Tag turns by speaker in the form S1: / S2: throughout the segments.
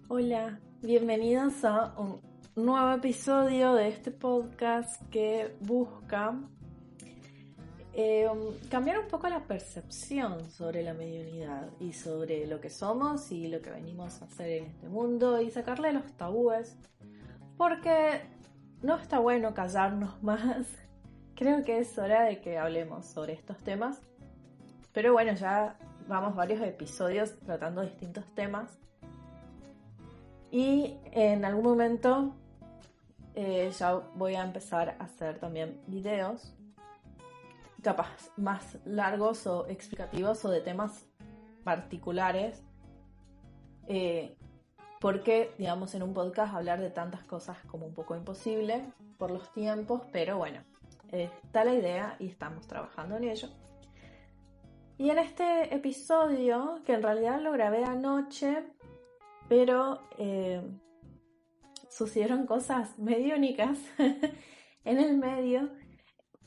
S1: Hola, bienvenidos a un nuevo episodio de este podcast que busca cambiar un poco la percepción sobre la mediunidad y sobre lo que somos y lo que venimos a hacer en este mundo y sacarle los tabúes, porque no está bueno callarnos más. Creo que es hora de que hablemos sobre estos temas, pero bueno, ya vamos varios episodios tratando distintos temas. Y en algún momento ya voy a empezar a hacer también videos, capaz más largos o explicativos o de temas particulares, porque, digamos, en un podcast hablar de tantas cosas como un poco imposible por los tiempos, pero bueno, está la idea y estamos trabajando en ello. Y en este episodio, que en realidad lo grabé anoche, pero sucedieron cosas mediúnicas en el medio,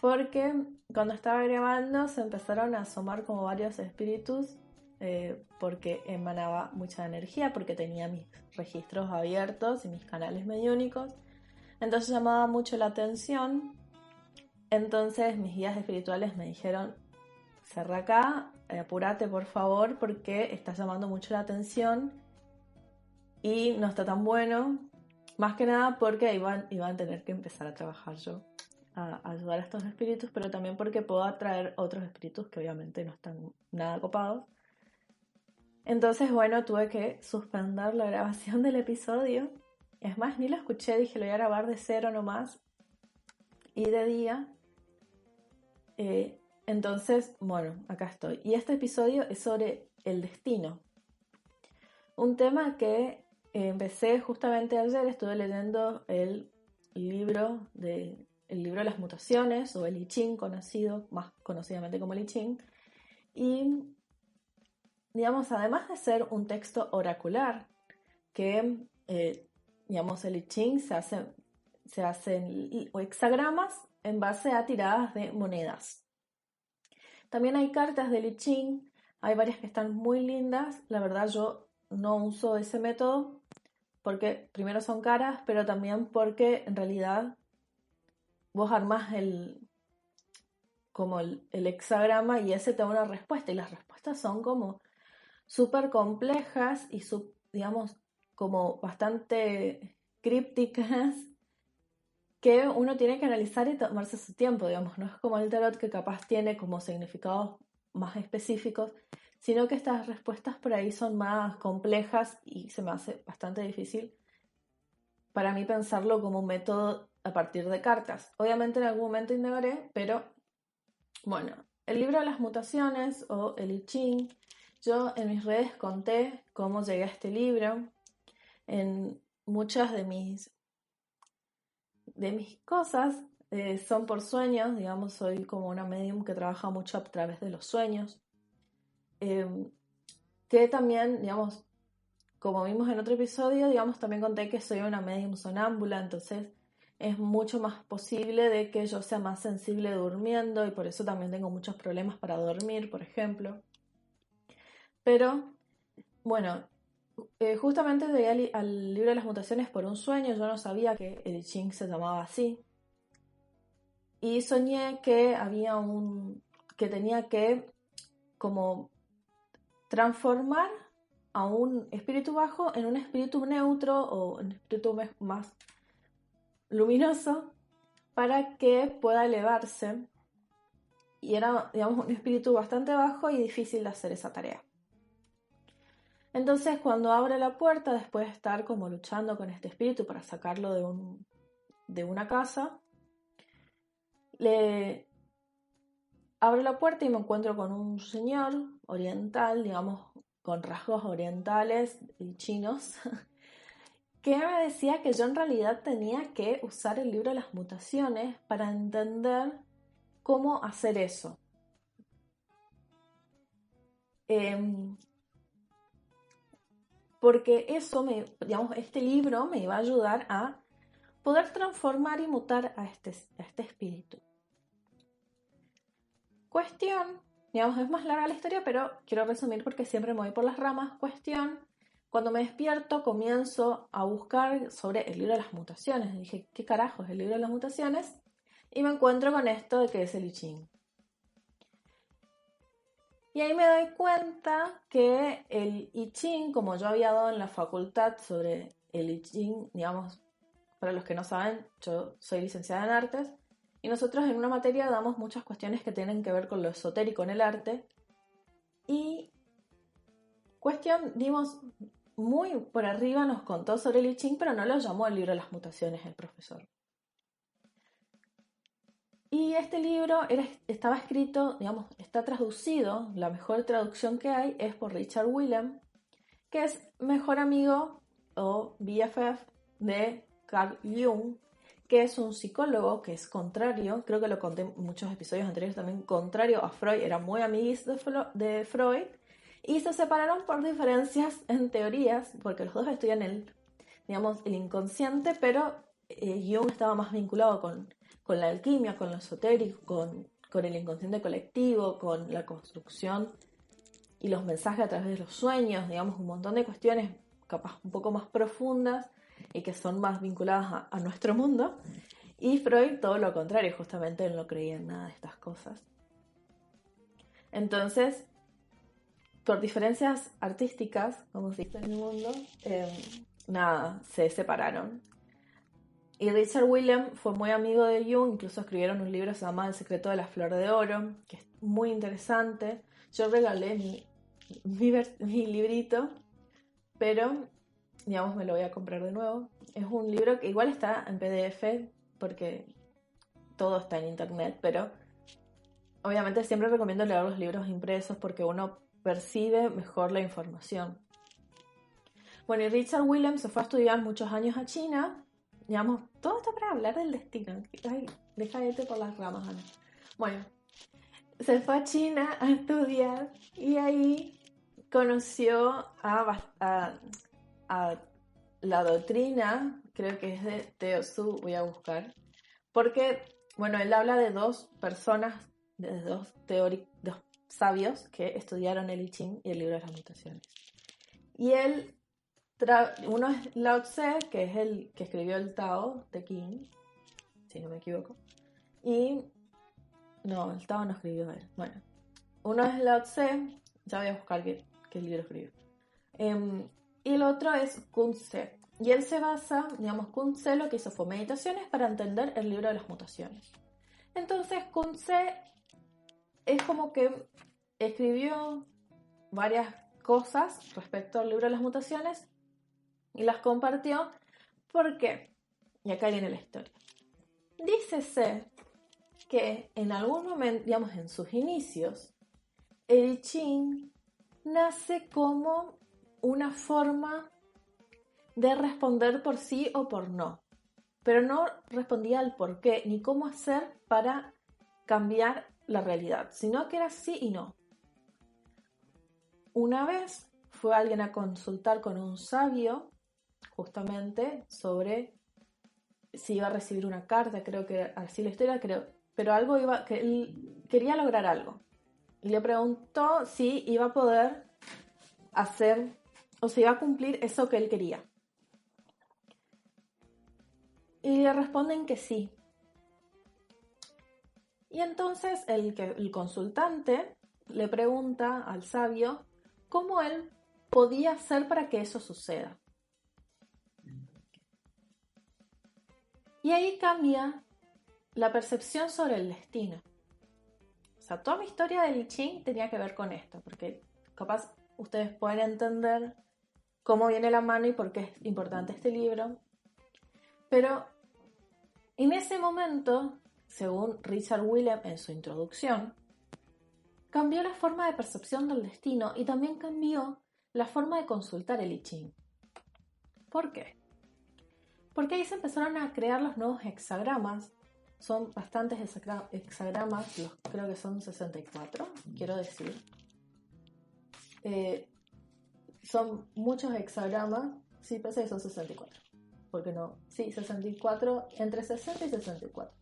S1: porque cuando estaba grabando se empezaron a asomar como varios espíritus, porque emanaba mucha energía, porque tenía mis registros abiertos y mis canales mediúnicos, entonces llamaba mucho la atención. Entonces mis guías espirituales me dijeron: cerra acá, apúrate por favor, porque está llamando mucho la atención y no está tan bueno. Más que nada porque iban a tener que empezar a trabajar yo, a ayudar a estos espíritus, pero también porque puedo atraer otros espíritus que obviamente no están nada copados. Entonces, bueno, tuve que suspender la grabación del episodio. Es más, ni lo escuché, dije lo voy a grabar de cero nomás y de día. Entonces, bueno, acá estoy. Y este episodio es sobre el destino. Un tema que empecé justamente ayer, estuve leyendo el libro de las mutaciones, o el I Ching, conocido más conocidamente como el I Ching. Y digamos, además de ser un texto oracular, que digamos, el I Ching se hacen hexagramas en base a tiradas de monedas. También hay cartas del I Ching, hay varias que están muy lindas. La verdad, yo no uso ese método porque primero son caras, pero también porque en realidad vos armás como el hexagrama y ese te da una respuesta, y las respuestas son como súper complejas y digamos como bastante crípticas, que uno tiene que analizar y tomarse su tiempo, digamos. No es como el tarot, que capaz tiene como significados más específicos, sino que estas respuestas por ahí son más complejas y se me hace bastante difícil para mí pensarlo como un método a partir de cartas. Obviamente en algún momento indagaré, pero bueno, el libro de las mutaciones, o el I Ching, yo en mis redes conté cómo llegué a este libro. En muchas de mis cosas son por sueños, digamos, soy como una medium que trabaja mucho a través de los sueños. Que también, digamos, como vimos en otro episodio, digamos, también conté que soy una medium sonámbula, entonces es mucho más posible de que yo sea más sensible durmiendo, y por eso también tengo muchos problemas para dormir, por ejemplo. Pero, bueno, justamente llegué al libro de las mutaciones por un sueño. Yo no sabía que el I Ching se llamaba así. Y soñé que que tenía que como transformar a un espíritu bajo en un espíritu neutro, o un espíritu más luminoso, para que pueda elevarse. Y era, digamos, un espíritu bastante bajo y difícil de hacer esa tarea. Entonces, cuando abre la puerta, después de estar como luchando con este espíritu para sacarlo de una casa, le abro la puerta y me encuentro con un señor oriental, digamos, con rasgos orientales y chinos, que me decía que yo en realidad tenía que usar el libro de las mutaciones para entender cómo hacer eso. Porque eso, digamos, este libro me iba a ayudar a poder transformar y mutar a este espíritu. Cuestión, digamos, es más larga la historia, pero quiero resumir porque siempre me voy por las ramas. Cuestión Cuando me despierto comienzo a buscar sobre el libro de las mutaciones. Dije, ¿qué carajo es el libro de las mutaciones? Y me encuentro con esto de que es el I Ching. Y ahí me doy cuenta que el I Ching, como yo había dado en la facultad sobre el I Ching, digamos, para los que no saben, yo soy licenciada en artes, y nosotros en una materia damos muchas cuestiones que tienen que ver con lo esotérico en el arte, y dimos muy por arriba, nos contó sobre el I Ching, pero no lo llamó el libro de las mutaciones el profesor. Y este libro estaba escrito, digamos, está traducido, la mejor traducción que hay es por Richard Willem, que es mejor amigo o BFF de Carl Jung, que es un psicólogo que es contrario, creo que lo conté en muchos episodios anteriores también, contrario a Freud, era muy amiguis de Freud, y se separaron por diferencias en teorías, porque los dos estudian el inconsciente, pero Jung estaba más vinculado con la alquimia, con lo esotérico, con el inconsciente colectivo, con la construcción y los mensajes a través de los sueños, digamos, un montón de cuestiones capaz un poco más profundas y que son más vinculadas a nuestro mundo. Y Freud todo lo contrario, justamente él no creía en nada de estas cosas. Entonces, por diferencias artísticas, como se dice en el mundo, se separaron. Y Richard Willem fue muy amigo de Jung, incluso escribieron un libro que se llama El secreto de la flor de oro, que es muy interesante. Yo regalé mi librito, pero, digamos, me lo voy a comprar de nuevo. Es un libro que igual está en PDF, porque todo está en internet, pero obviamente siempre recomiendo leer los libros impresos porque uno percibe mejor la información. Bueno, y Richard Willem se fue a estudiar muchos años a China. Digamos, todo esto para hablar del destino. Ay, deja de irte por las ramas, Ana. Bueno, se fue a China a estudiar y ahí conoció a la doctrina, creo que es de Tao Su, voy a buscar, porque, bueno, él habla de dos personas, de dos sabios que estudiaron el I Ching y el libro de las mutaciones. Y él uno es Lao Tse, que es el que escribió el Tao de King, si no me equivoco. Y no, el Tao no escribió él. Bueno, uno es Lao Tse, ya voy a buscar qué libro escribió. Y el otro es Kun Tse. Y él se basa, digamos, Kun Tse lo que hizo fue meditaciones para entender el libro de las mutaciones. Entonces Kun Tse es como que escribió varias cosas respecto al libro de las mutaciones y las compartió. ¿Por qué? Y acá viene la historia. Dícese que en algún momento, digamos en sus inicios, el I Ching nace como una forma de responder por sí o por no, pero no respondía al por qué ni cómo hacer para cambiar la realidad, sino que era sí y no. Una vez fue alguien a consultar con un sabio justamente sobre si iba a recibir una carta, creo que así la historia, pero algo que él quería lograr algo. Y le preguntó si iba a poder hacer o si iba a cumplir eso que él quería. Y le responden que sí. Y entonces el consultante le pregunta al sabio cómo él podía hacer para que eso suceda. Y ahí cambia la percepción sobre el destino. O sea, toda mi historia del I Ching tenía que ver con esto, porque capaz ustedes pueden entender cómo viene la mano y por qué es importante este libro. Pero en ese momento, según Richard Willem en su introducción, cambió la forma de percepción del destino y también cambió la forma de consultar el I Ching. ¿Por qué? Porque ahí se empezaron a crear los nuevos hexagramas. Son bastantes hexagramas, creo que son 64, quiero decir. Son muchos hexagramas, sí, pensé que son 64. ¿Por qué no? Sí, 64, entre 60 y 64.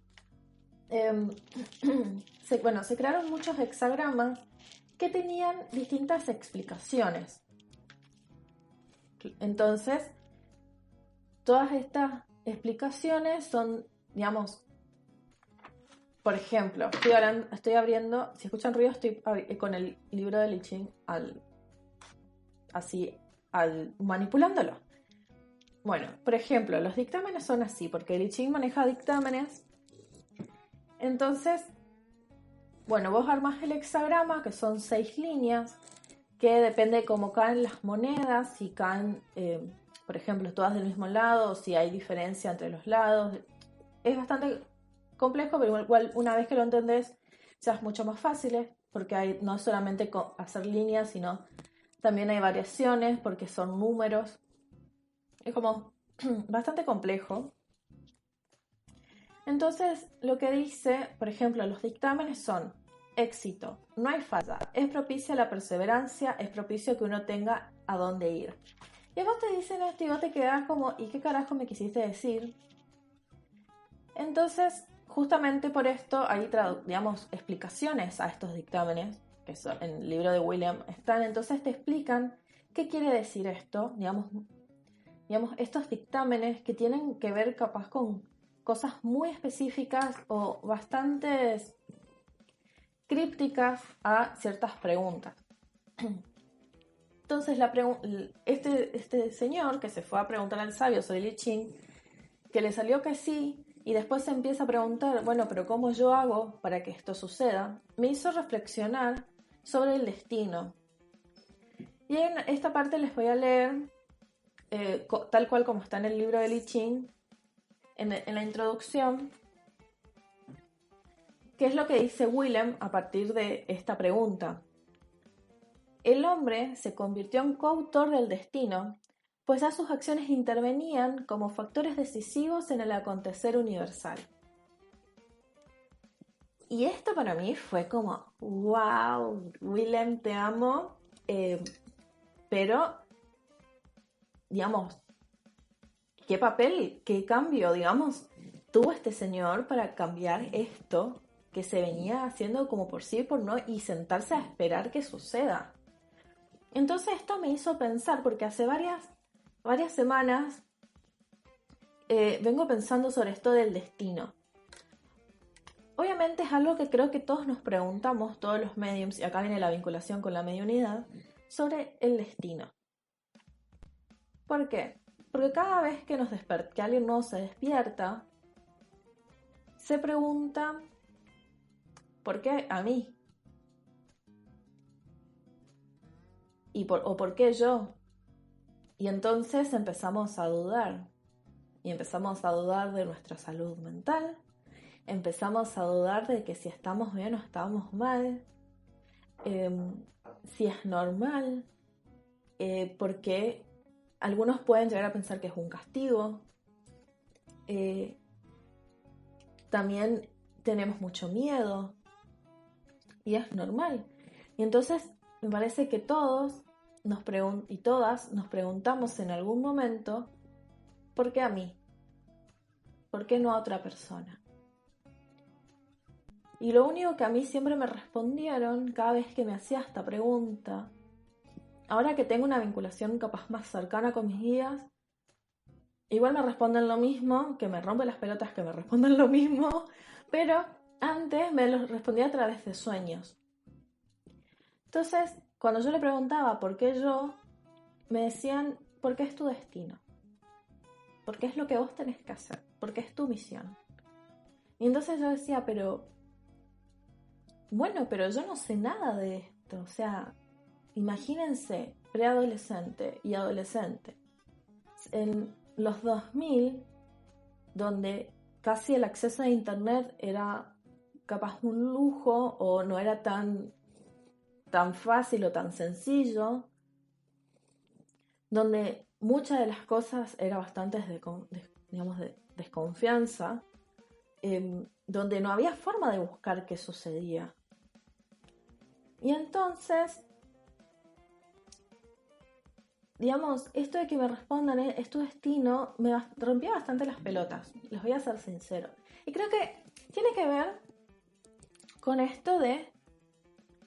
S1: Se crearon muchos hexagramas que tenían distintas explicaciones. Entonces, todas estas explicaciones son, digamos, por ejemplo, estoy abriendo, si escuchan ruido, estoy con el libro de I Ching manipulándolo. Bueno, por ejemplo, los dictámenes son así, porque el I Ching maneja dictámenes. Entonces, bueno, vos armás el hexagrama, que son 6 líneas, que depende de cómo caen las monedas, si caen, por ejemplo, todas del mismo lado, o si hay diferencia entre los lados. Es bastante complejo, pero igual una vez que lo entendés, ya es mucho más fácil, porque no es solamente hacer líneas, sino también hay variaciones, porque son números. Es como bastante complejo. Entonces, lo que dice, por ejemplo, los dictámenes son: éxito, no hay falla, es propicia la perseverancia, es propicio que uno tenga a dónde ir. Y vos te dicen esto y vos te quedás como, ¿y qué carajo me quisiste decir? Entonces, justamente por esto hay, digamos, explicaciones a estos dictámenes, que son, en el libro de William están, entonces te explican qué quiere decir esto, digamos, estos dictámenes que tienen que ver capaz con cosas muy específicas o bastantes crípticas a ciertas preguntas. Entonces este señor que se fue a preguntar al sabio sobre el I Ching, que le salió que sí, y después se empieza a preguntar, bueno, pero ¿cómo yo hago para que esto suceda? Me hizo reflexionar sobre el destino. Y en esta parte les voy a leer, tal cual como está en el libro de I Ching, en la introducción, qué es lo que dice Willem a partir de esta pregunta. El hombre se convirtió en coautor del destino, pues ya sus acciones intervenían como factores decisivos en el acontecer universal. Y esto para mí fue como, wow, Willem, te amo, pero, digamos, ¿qué papel, qué cambio, digamos, tuvo este señor para cambiar esto que se venía haciendo como por sí y por no y sentarse a esperar que suceda? Entonces esto me hizo pensar, porque hace varias semanas vengo pensando sobre esto del destino. Obviamente es algo que creo que todos nos preguntamos, todos los mediums, y acá viene la vinculación con la mediunidad, sobre el destino. ¿Por qué? Porque cada vez que que alguien nuevo se despierta, se pregunta, ¿por qué a mí? ¿O por qué yo? Y entonces empezamos a dudar. Y empezamos a dudar de nuestra salud mental. Empezamos a dudar de que si estamos bien o estamos mal. Si es normal. Porque algunos pueden llegar a pensar que es un castigo. También tenemos mucho miedo. Y es normal. Y entonces me parece que todos y todas nos preguntamos en algún momento, ¿por qué a mí? ¿Por qué no a otra persona? Y lo único que a mí siempre me respondieron cada vez que me hacía esta pregunta, ahora que tengo una vinculación capaz más cercana con mis guías, igual me responden lo mismo, que me rompe las pelotas que me respondan lo mismo, pero antes me lo respondía a través de sueños. Entonces, cuando yo le preguntaba por qué yo, me decían, porque es tu destino, porque es lo que vos tenés que hacer, porque es tu misión. Y entonces yo decía, pero yo no sé nada de esto. O sea, imagínense, preadolescente y adolescente, en los 2000, donde casi el acceso a internet era capaz un lujo o no era tan fácil o tan sencillo, donde muchas de las cosas eran bastante de desconfianza, donde no había forma de buscar qué sucedía. Y entonces, digamos, esto de que me respondan es tu destino, me rompía bastante las pelotas, les voy a ser sincero. Y creo que tiene que ver con esto de,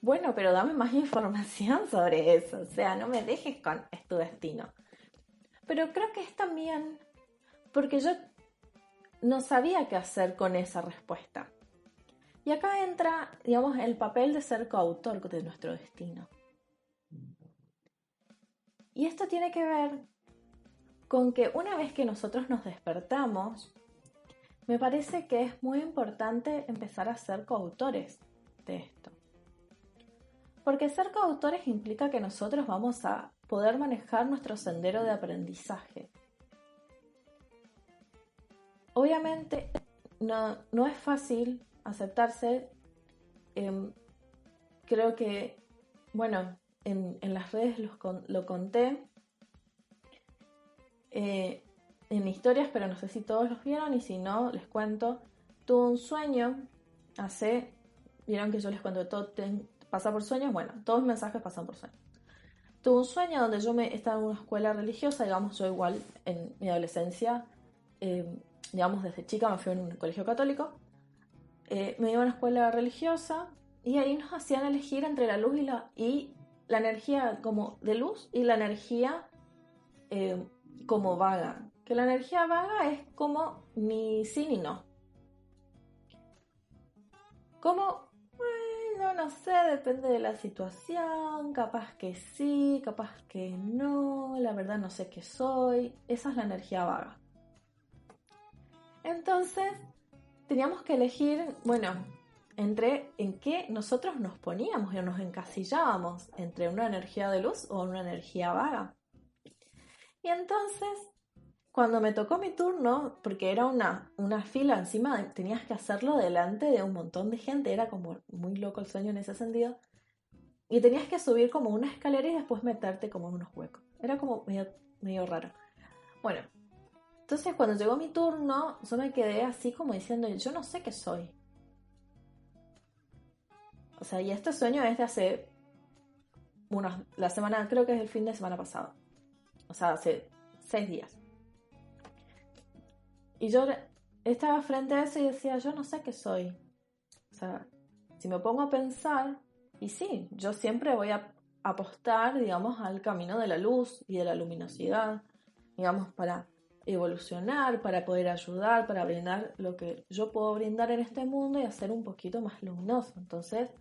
S1: bueno, pero dame más información sobre eso, o sea, no me dejes con es tu destino. Pero creo que es también porque yo no sabía qué hacer con esa respuesta. Y acá entra, digamos, el papel de ser coautor de nuestro destino. Y esto tiene que ver con que una vez que nosotros nos despertamos, me parece que es muy importante empezar a ser coautores de esto. Porque ser coautores implica que nosotros vamos a poder manejar nuestro sendero de aprendizaje. Obviamente no es fácil aceptarse. Creo que, bueno, en las redes lo conté en historias, pero no sé si todos los vieron, y si no, les cuento. Tuve un sueño vieron que yo les cuento que todo pasa por sueños. Bueno, todos los mensajes pasan por sueños. Tuve un sueño donde yo estaba en una escuela religiosa, digamos, yo igual en mi adolescencia, digamos, desde chica me fui a un colegio católico, me iba a una escuela religiosa y ahí nos hacían elegir entre la luz y la energía como de luz y la energía como vaga. Que la energía vaga es como ni sí ni no. Como, bueno, no sé, depende de la situación, capaz que sí, capaz que no, la verdad no sé qué soy. Esa es la energía vaga. Entonces, teníamos que elegir, bueno, entre en qué nosotros nos poníamos y nos encasillábamos, entre una energía de luz o una energía vaga. Y entonces, cuando me tocó mi turno, porque era una fila encima, tenías que hacerlo delante de un montón de gente, era como muy loco el sueño en ese sentido, y tenías que subir como una escalera y después meterte como en unos huecos. Era como medio raro. Bueno, entonces cuando llegó mi turno, yo me quedé así como diciendo, yo no sé qué soy. O sea, y este sueño es de hace la semana, creo que es el fin de semana pasado. O sea, hace 6 días. Y yo estaba frente a eso y decía, yo no sé qué soy. O sea, si me pongo a pensar, y sí, yo siempre voy a apostar, digamos, al camino de la luz y de la luminosidad, digamos, para evolucionar, para poder ayudar, para brindar lo que yo puedo brindar en este mundo y hacer un poquito más luminoso. Entonces,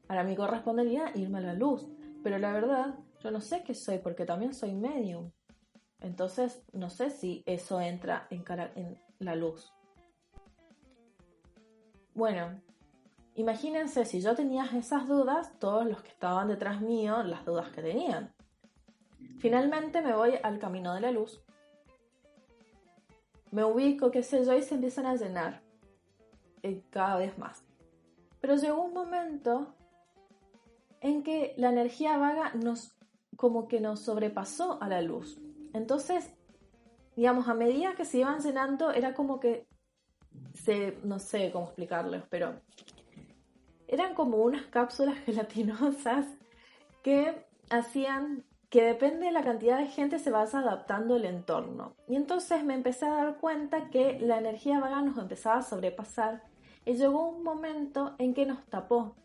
S1: para mí correspondería irme a la luz. Pero la verdad, yo no sé qué soy porque también soy medium. Entonces, no sé si eso entra en la luz. Bueno, imagínense si yo tenía esas dudas, todos los que estaban detrás mío, las dudas que tenían. Finalmente me voy al camino de la luz. Me ubico, qué sé yo, y se empiezan a llenar cada vez más. Pero llegó un momento en que la energía vaga como que nos sobrepasó a la luz. Entonces, digamos, a medida que se iban llenando, era como que no sé cómo explicarles, pero eran como unas cápsulas gelatinosas que hacían que depende de la cantidad de gente se vaya adaptando el entorno. Y entonces me empecé a dar cuenta que la energía vaga nos empezaba a sobrepasar y llegó un momento en que nos tapó.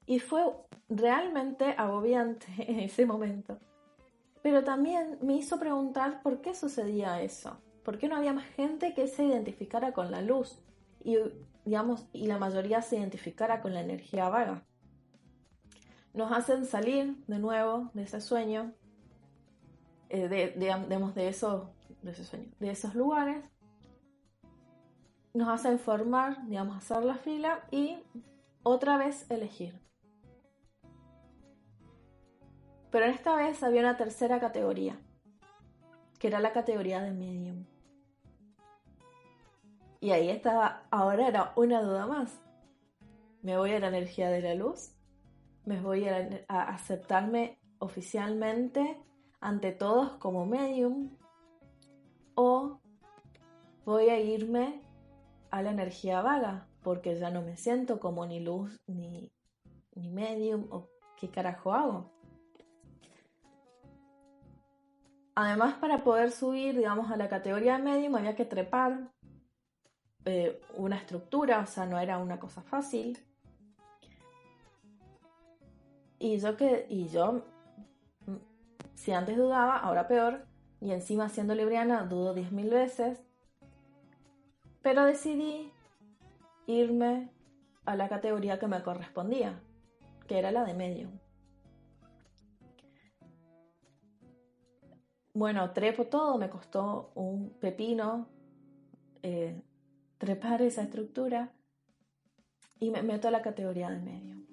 S1: Y fue realmente agobiante en ese momento. Pero también me hizo preguntar por qué sucedía eso. ¿Por qué no había más gente que se identificara con la luz? Y, digamos, y la mayoría se identificara con la energía vaga. Nos hacen salir de nuevo de ese sueño, de esos lugares. Nos hacen formar, digamos, hacer la fila y otra vez elegir. Pero esta vez había una tercera categoría, que era la categoría de medium. Y ahí estaba, ahora era una duda más. ¿Me voy a la energía de la luz? ¿Me voy a aceptarme oficialmente ante todos como medium? ¿O voy a irme a la energía vaga? Porque ya no me siento como ni luz ni medium. ¿O qué carajo hago? Además, para poder subir, digamos, a la categoría de medium había que trepar una estructura, o sea, no era una cosa fácil. Y yo Si antes dudaba, ahora peor, y encima siendo libriana dudo 10.000 veces, pero decidí irme a la categoría que me correspondía, que era la de medium. Bueno, trepo todo, me costó un pepino trepar esa estructura y me meto a la categoría de medium,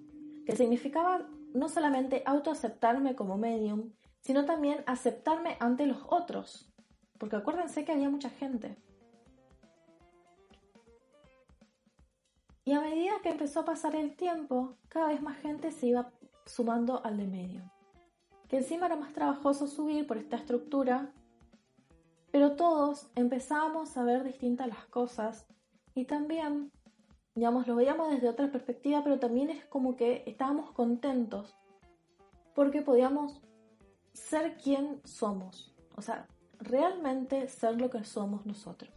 S1: que significaba no solamente autoaceptarme como medium, sino también aceptarme ante los otros, porque acuérdense que había mucha gente. Y a medida que empezó a pasar el tiempo, cada vez más gente se iba sumando al de medium, que encima era más trabajoso subir por esta estructura, pero todos empezábamos a ver distintas las cosas y también, digamos, lo veíamos desde otra perspectiva, pero también es como que estábamos contentos porque podíamos ser quien somos, o sea, realmente ser lo que somos nosotros.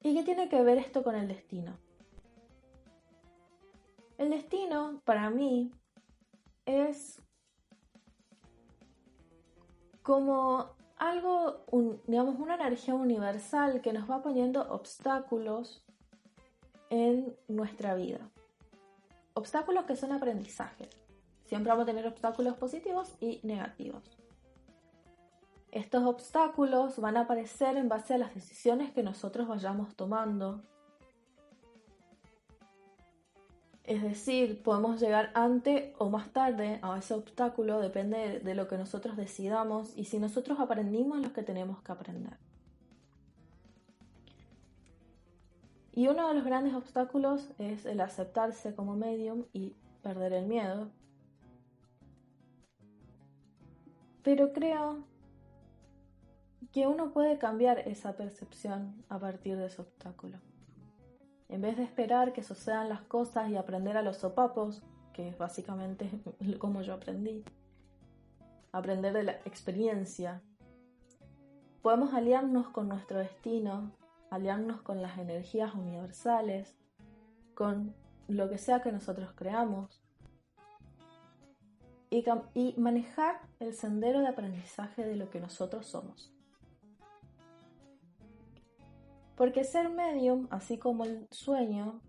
S1: ¿Y qué tiene que ver esto con el destino? El destino, para mí, es como algo, digamos, una energía universal que nos va poniendo obstáculos en nuestra vida. Obstáculos que son aprendizajes. Siempre vamos a tener obstáculos positivos y negativos. Estos obstáculos van a aparecer en base a las decisiones que nosotros vayamos tomando. Es decir, podemos llegar antes o más tarde a ese obstáculo, depende de lo que nosotros decidamos y si nosotros aprendimos lo que tenemos que aprender. Y uno de los grandes obstáculos es el aceptarse como medium y perder el miedo. Pero creo que uno puede cambiar esa percepción a partir de ese obstáculo. En vez de esperar que sucedan las cosas y aprender a los sopapos, que es básicamente como yo aprendí, aprender de la experiencia, podemos aliarnos con nuestro destino, aliarnos con las energías universales, con lo que sea que nosotros creamos, y manejar el sendero de aprendizaje de lo que nosotros somos. Porque ser medium, así como el sueño,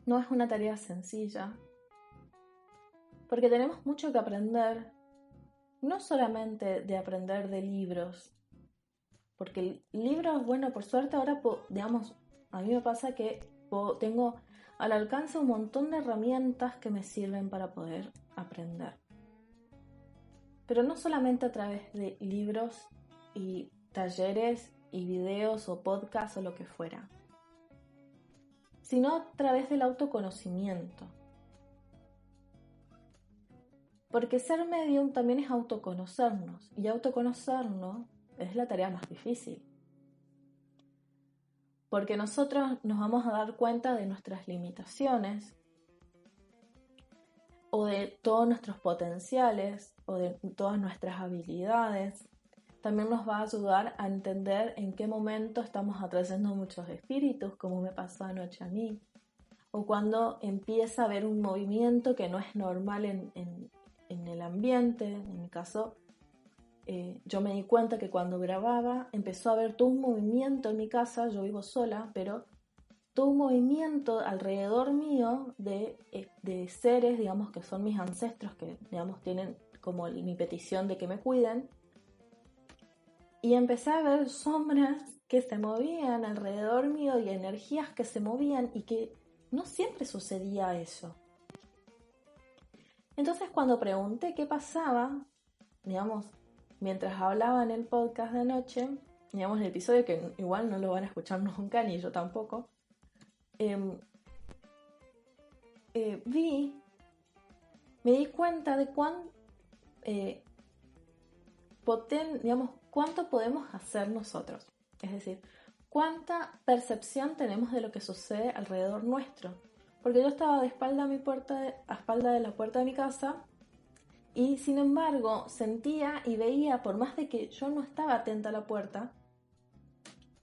S1: no es una tarea sencilla. Porque tenemos mucho que aprender, no solamente de aprender de libros. Porque el libro, bueno, por suerte ahora, digamos, a mí me pasa que tengo al alcance un montón de herramientas que me sirven para poder aprender. Pero no solamente a través de libros y talleres y videos o podcasts o lo que fuera, sino a través del autoconocimiento. Porque ser medium también es autoconocernos, y autoconocernos es la tarea más difícil. Porque nosotros nos vamos a dar cuenta de nuestras limitaciones, o de todos nuestros potenciales, o de todas nuestras habilidades. También nos va a ayudar a entender en qué momento estamos atrayendo muchos espíritus, como me pasó anoche a mí, o cuando empieza a haber un movimiento que no es normal en el ambiente. En mi caso, yo me di cuenta que cuando grababa empezó a haber todo un movimiento en mi casa. Yo vivo sola, pero todo un movimiento alrededor mío de seres, digamos, que son mis ancestros, que, digamos, tienen como mi petición de que me cuiden. Y empecé a ver sombras que se movían alrededor mío y energías que se movían y que no siempre sucedía eso. Entonces cuando pregunté qué pasaba, digamos, mientras hablaba en el podcast de anoche, digamos, el episodio que igual no lo van a escuchar nunca, ni yo tampoco, me di cuenta de cuánto podemos hacer nosotros. Es decir, cuánta percepción tenemos de lo que sucede alrededor nuestro. Porque yo estaba de espalda a espalda de la puerta de mi casa y sin embargo sentía y veía, por más de que yo no estaba atenta a la puerta,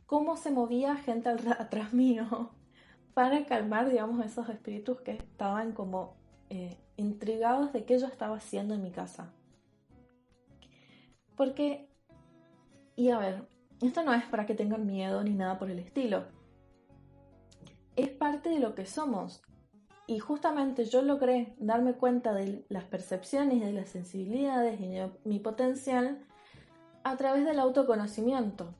S1: cómo se movía gente atrás mío para calmar, digamos, esos espíritus que estaban como intrigados de qué yo estaba haciendo en mi casa. Porque, y a ver, esto no es para que tengan miedo ni nada por el estilo. Es parte de lo que somos. Y justamente yo logré darme cuenta de las percepciones, de las sensibilidades y de mi potencial a través del autoconocimiento.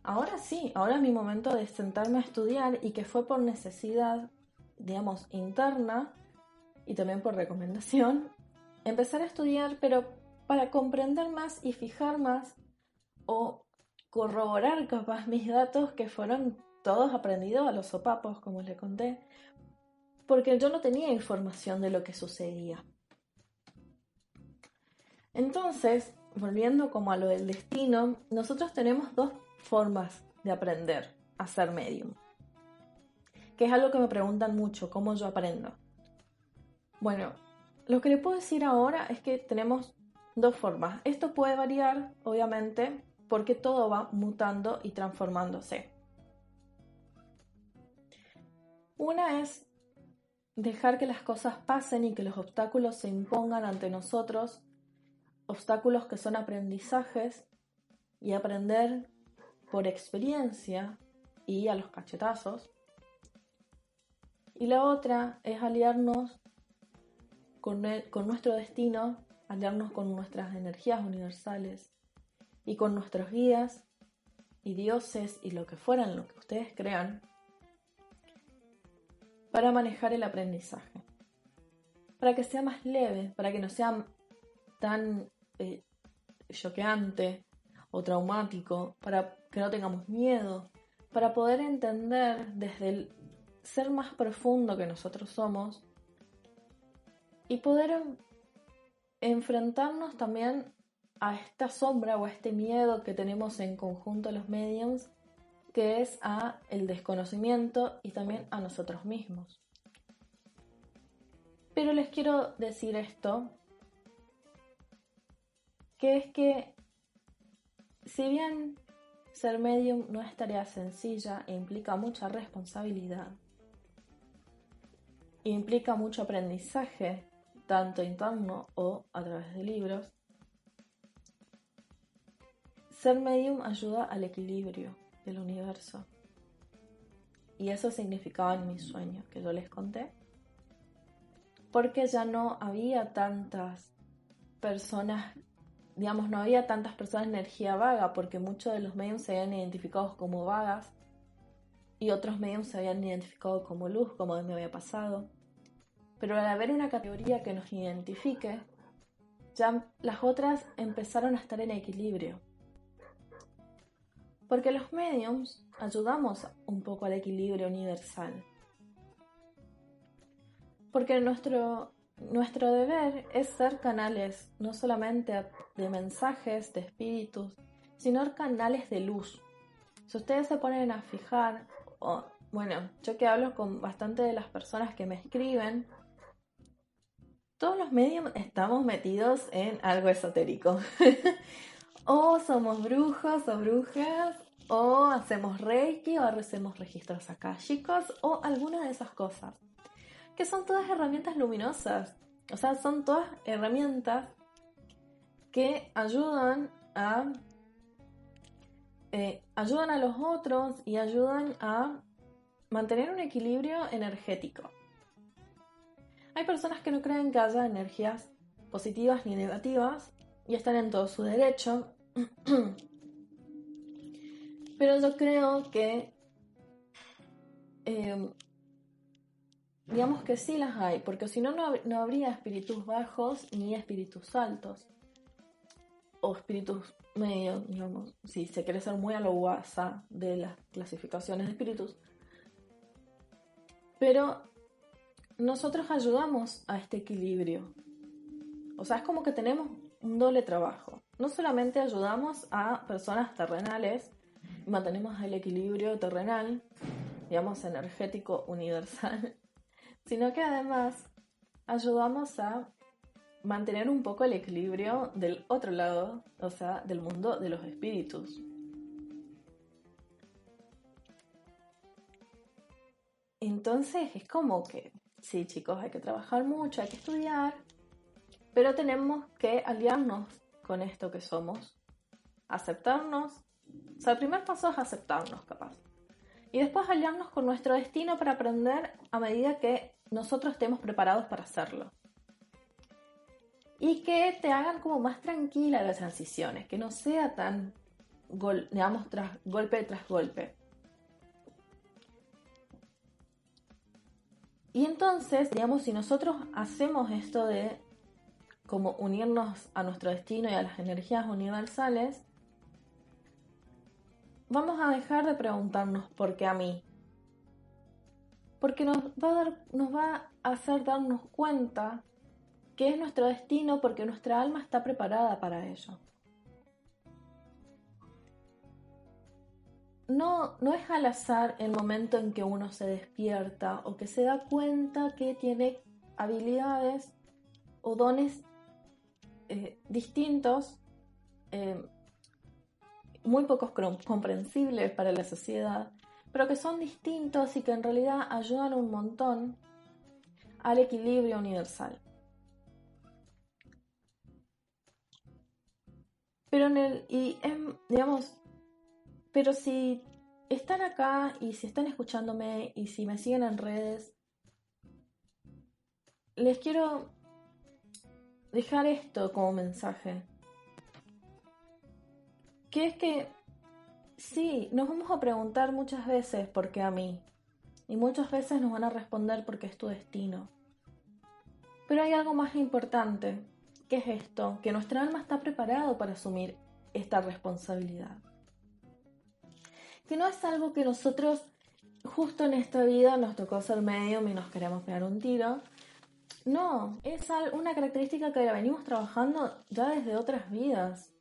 S1: Ahora sí, ahora es mi momento de sentarme a estudiar, y que fue por necesidad, digamos, interna y también por recomendación, empezar a estudiar, pero para comprender más y fijar más o corroborar capaz mis datos, que fueron todos aprendidos a los sopapos, como les conté, porque yo no tenía información de lo que sucedía. Entonces, volviendo como a lo del destino, nosotros tenemos dos formas de aprender a ser medium, que es algo que me preguntan mucho, ¿cómo yo aprendo? Bueno, lo que le puedo decir ahora es que tenemos dos formas. Esto puede variar, obviamente, porque todo va mutando y transformándose. Una es dejar que las cosas pasen y que los obstáculos se impongan ante nosotros, obstáculos que son aprendizajes, y aprender por experiencia y a los cachetazos. Y la otra es aliarnos con nuestro destino, aliarnos con nuestras energías universales y con nuestros guías y dioses y lo que fueran, lo que ustedes crean, para manejar el aprendizaje, para que sea más leve, para que no sea tan choqueante o traumático, para que no tengamos miedo, para poder entender desde el ser más profundo que nosotros somos y poder enfrentarnos también a esta sombra o a este miedo que tenemos en conjunto los mediums, que es a el desconocimiento y también a nosotros mismos. Pero les quiero decir esto, que es que si bien ser medium no es tarea sencilla e implica mucha responsabilidad, e implica mucho aprendizaje, tanto interno o a través de libros, ser medium ayuda al equilibrio del universo. Y eso significaba en mis sueños que yo les conté, porque ya no había tantas personas, digamos, no había tantas personas de energía vaga, porque muchos de los mediums se habían identificado como vagas y otros mediums se habían identificado como luz, como me había pasado. Pero al haber una categoría que nos identifique, ya las otras empezaron a estar en equilibrio. Porque los mediums ayudamos un poco al equilibrio universal. Porque nuestro deber es ser canales, no solamente de mensajes, de espíritus, sino canales de luz. Si ustedes se ponen a fijar, bueno, yo que hablo con bastante de las personas que me escriben, todos los mediums estamos metidos en algo esotérico. O somos brujos o brujas, o hacemos reiki, o hacemos registros akáshicos, o alguna de esas cosas. Que son todas herramientas luminosas. O sea, son todas herramientas que ayudan a los otros y ayudan a mantener un equilibrio energético. Hay personas que no creen que haya energías positivas ni negativas y están en todo su derecho. Pero yo creo que digamos que sí las hay, porque si no, no habría espíritus bajos ni espíritus altos. O espíritus medios, digamos, si se quiere ser muy a lo guasa de las clasificaciones de espíritus. Pero nosotros ayudamos a este equilibrio. O sea, es como que tenemos un doble trabajo. No solamente ayudamos a personas terrenales y mantenemos el equilibrio terrenal, digamos, energético universal, sino que además ayudamos a mantener un poco el equilibrio del otro lado, o sea, del mundo de los espíritus. Entonces es como que sí, chicos, hay que trabajar mucho, hay que estudiar, pero tenemos que aliarnos con esto que somos, aceptarnos. O sea, el primer paso es aceptarnos, capaz. Y después aliarnos con nuestro destino para aprender a medida que nosotros estemos preparados para hacerlo. Y que te hagan como más tranquila las transiciones, que no sea tan, digamos, golpe tras golpe. Y entonces, digamos, si nosotros hacemos esto de como unirnos a nuestro destino y a las energías universales, vamos a dejar de preguntarnos por qué a mí. Porque nos va a hacer darnos cuenta que es nuestro destino porque nuestra alma está preparada para ello. No es al azar el momento en que uno se despierta o que se da cuenta que tiene habilidades o dones distintos, muy pocos comprensibles para la sociedad, pero que son distintos y que en realidad ayudan un montón al equilibrio universal. Pero digamos, pero si están acá y si están escuchándome y si me siguen en redes, les quiero dejar esto como mensaje. Que es que sí, nos vamos a preguntar muchas veces por qué a mí. Y muchas veces nos van a responder porque es tu destino. Pero hay algo más importante, que es esto, que nuestra alma está preparado para asumir esta responsabilidad. Que no es algo que nosotros justo en esta vida nos tocó ser medium y nos queremos pegar un tiro. No, es una característica que la venimos trabajando ya desde otras vidas.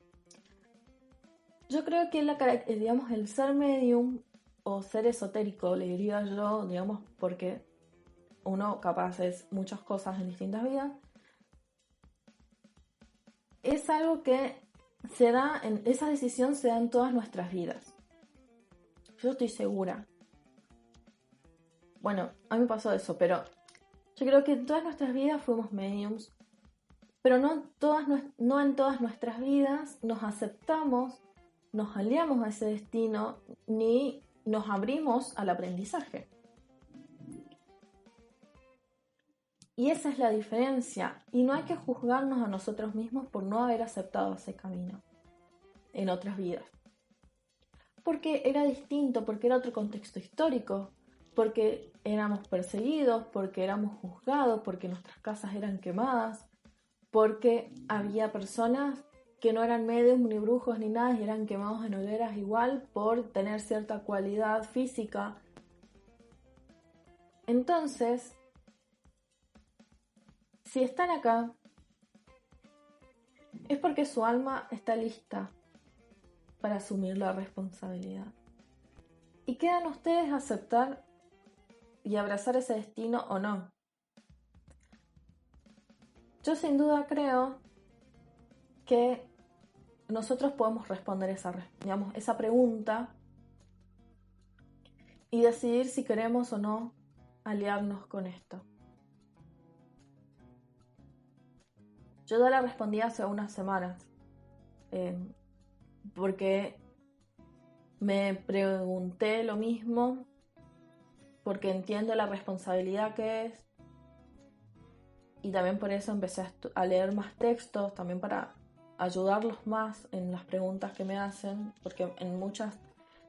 S1: Yo creo que digamos, el ser medium o ser esotérico, le diría yo, digamos, porque uno capaz es muchas cosas en distintas vidas, es algo que esa decisión se da en todas nuestras vidas. Yo estoy segura. Bueno, a mí me pasó eso, pero yo creo que en todas nuestras vidas fuimos mediums, pero no en todas nuestras vidas nos aceptamos, nos aliamos a ese destino, ni nos abrimos al aprendizaje. Y esa es la diferencia. Y no hay que juzgarnos a nosotros mismos por no haber aceptado ese camino en otras vidas. Porque era distinto, porque era otro contexto histórico, porque éramos perseguidos, porque éramos juzgados, porque nuestras casas eran quemadas, porque había personas que no eran medios ni brujos ni nada y eran quemados en hogueras igual por tener cierta cualidad física. Entonces, si están acá, es porque su alma está lista para asumir la responsabilidad. Y quedan ustedes aceptar y abrazar ese destino o no. Yo sin duda creo que nosotros podemos responder esa pregunta y decidir si queremos o no aliarnos con esto. Yo ya la respondí hace unas semanas, porque me pregunté lo mismo, porque entiendo la responsabilidad que es, y también por eso empecé a leer más textos, también para ayudarlos más en las preguntas que me hacen, porque en muchas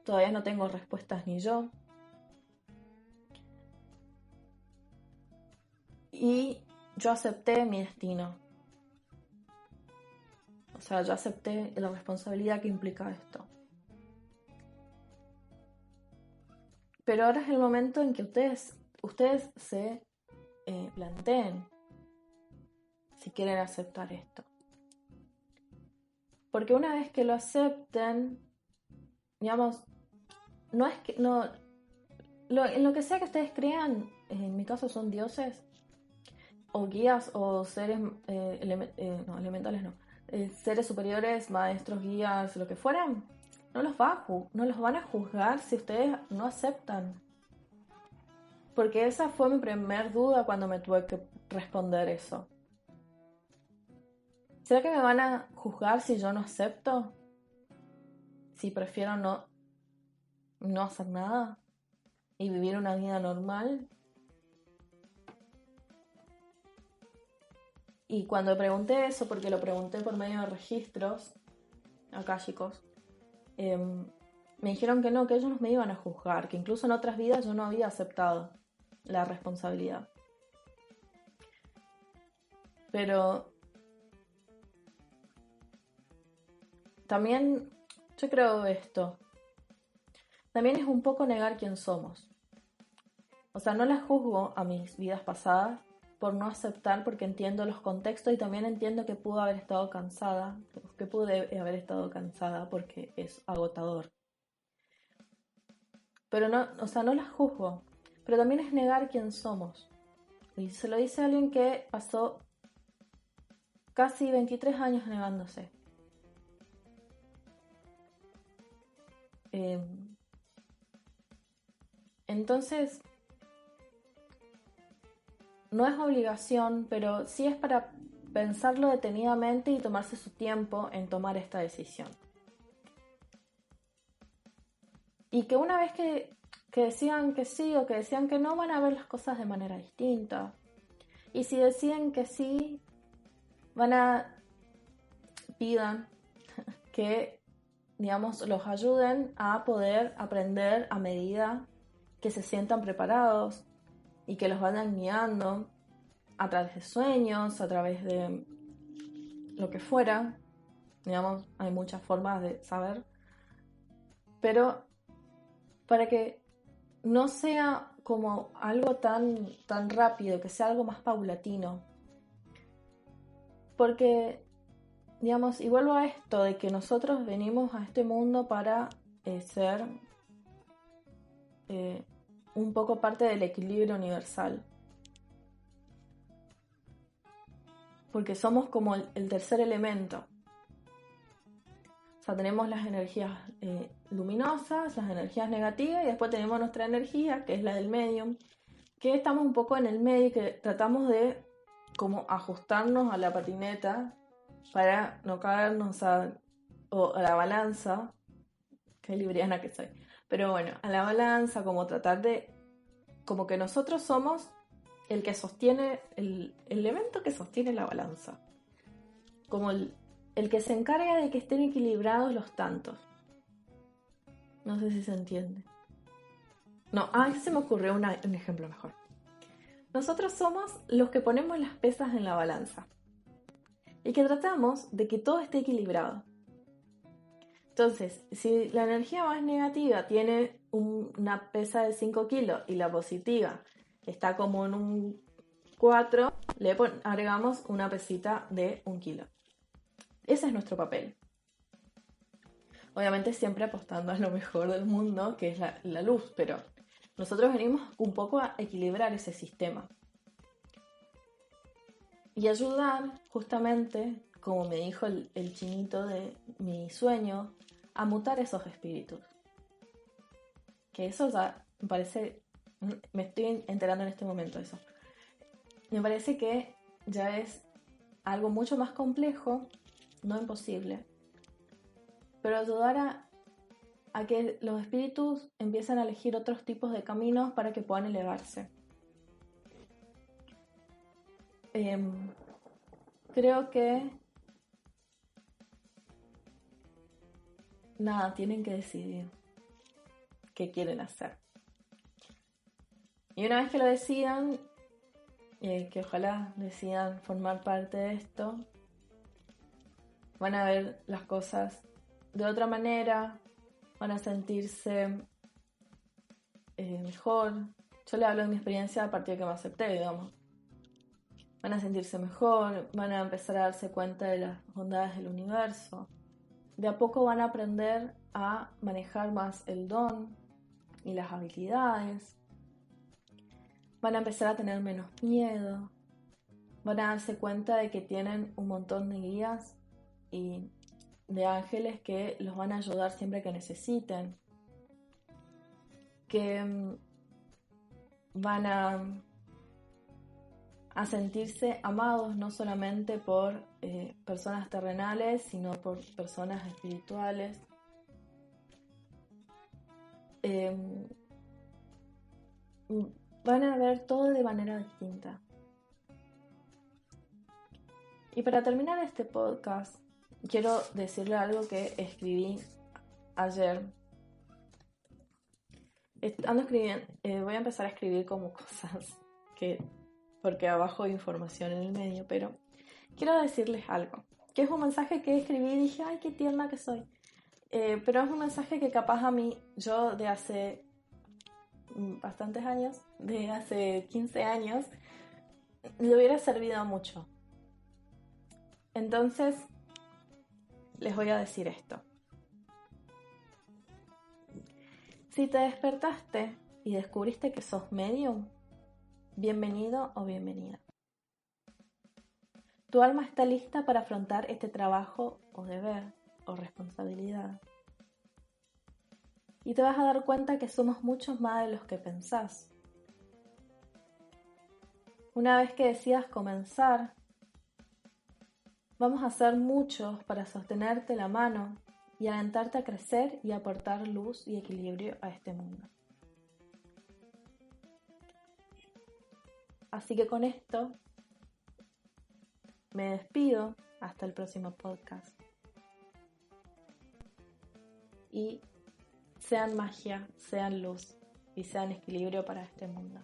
S1: todavía no tengo respuestas ni yo. Y yo acepté mi destino. O sea, yo acepté la responsabilidad que implica esto. Pero ahora es el momento en que ustedes se planteen si quieren aceptar esto. Porque una vez que lo acepten, digamos, no es que no en lo que sea que ustedes crean, en mi caso son dioses o guías o seres elementales no, seres superiores, maestros, guías, lo que fueran, no los van a juzgar si ustedes no aceptan. Porque esa fue mi primer duda cuando me tuve que responder eso. ¿Será que me van a juzgar si yo no acepto? Si prefiero no hacer nada y vivir una vida normal. Y cuando pregunté eso, porque lo pregunté por medio de registros akáshicos, me dijeron que no, que ellos no me iban a juzgar, que incluso en otras vidas yo no había aceptado la responsabilidad. Pero también yo creo esto, también es un poco negar quién somos. O sea, no las juzgo a mis vidas pasadas por no aceptar, porque entiendo los contextos y también entiendo que pude haber estado cansada, porque es agotador. Pero no, o sea, no las juzgo, pero también es negar quién somos. Y se lo dice a alguien que pasó casi 23 años negándose. Entonces, no es obligación, pero sí es para pensarlo detenidamente y tomarse su tiempo en tomar esta decisión. Y que una vez que decidan que sí o que decidan que no, van a ver las cosas de manera distinta. Y si deciden que sí, pidan que, digamos, los ayuden a poder aprender a medida que se sientan preparados y que los vayan guiando a través de sueños, a través de lo que fuera. Digamos, hay muchas formas de saber. Pero para que no sea como algo tan rápido, que sea algo más paulatino. Porque, digamos, y vuelvo a esto, de que nosotros venimos a este mundo para ser un poco parte del equilibrio universal. Porque somos como el tercer elemento. O sea, tenemos las energías luminosas, las energías negativas, y después tenemos nuestra energía, que es la del medium, que estamos un poco en el medio y que tratamos de como ajustarnos a la patineta para no caernos a la balanza, qué libriana que soy, pero bueno, a la balanza, como tratar de, como que nosotros somos el que sostiene, el elemento que sostiene la balanza, como el que se encarga de que estén equilibrados los tantos. No sé si se entiende. No, se me ocurrió un ejemplo mejor. Nosotros somos los que ponemos las pesas en la balanza y que tratamos de que todo esté equilibrado. Entonces, si la energía más negativa tiene una pesa de 5 kilos y la positiva está como en un 4, le agregamos una pesita de 1 kilo. Ese es nuestro papel. Obviamente siempre apostando a lo mejor del mundo, que es la luz, pero nosotros venimos un poco a equilibrar ese sistema. Y ayudar justamente, como me dijo el chinito de mi sueño, a mutar esos espíritus. Que eso ya me parece, me estoy enterando en este momento de eso. Me parece que ya es algo mucho más complejo, no imposible, pero ayudar a que los espíritus empiecen a elegir otros tipos de caminos para que puedan elevarse. Creo que tienen que decidir qué quieren hacer. Y una vez que lo decidan, que ojalá decidan formar parte de esto, van a ver las cosas de otra manera, van a sentirse mejor. Yo le hablo de mi experiencia a partir de que me acepté, digamos. Van a sentirse mejor, van a empezar a darse cuenta de las bondades del universo. De a poco van a aprender a manejar más el don y las habilidades. Van a empezar a tener menos miedo. Van a darse cuenta de que tienen un montón de guías y de ángeles que los van a ayudar siempre que necesiten. Que van a sentirse amados no solamente por personas terrenales, sino por personas espirituales. Van a ver todo de manera distinta. Y para terminar este podcast, quiero decirle algo que escribí ayer. Ando escribiendo, voy a empezar a escribir como cosas porque abajo hay información en el medio, pero quiero decirles algo, que es un mensaje que escribí y dije, ay, qué tierna que soy. Pero es un mensaje que capaz a mí, yo de hace bastantes años, de hace 15 años, le hubiera servido mucho. Entonces, les voy a decir esto. Si te despertaste y descubriste que sos medium, bienvenido o bienvenida. Tu alma está lista para afrontar este trabajo o deber o responsabilidad. Y te vas a dar cuenta que somos muchos más de los que pensás. Una vez que decidas comenzar, vamos a ser muchos para sostenerte la mano y alentarte a crecer y aportar luz y equilibrio a este mundo. Así que con esto me despido hasta el próximo podcast. Y sean magia, sean luz y sean equilibrio para este mundo.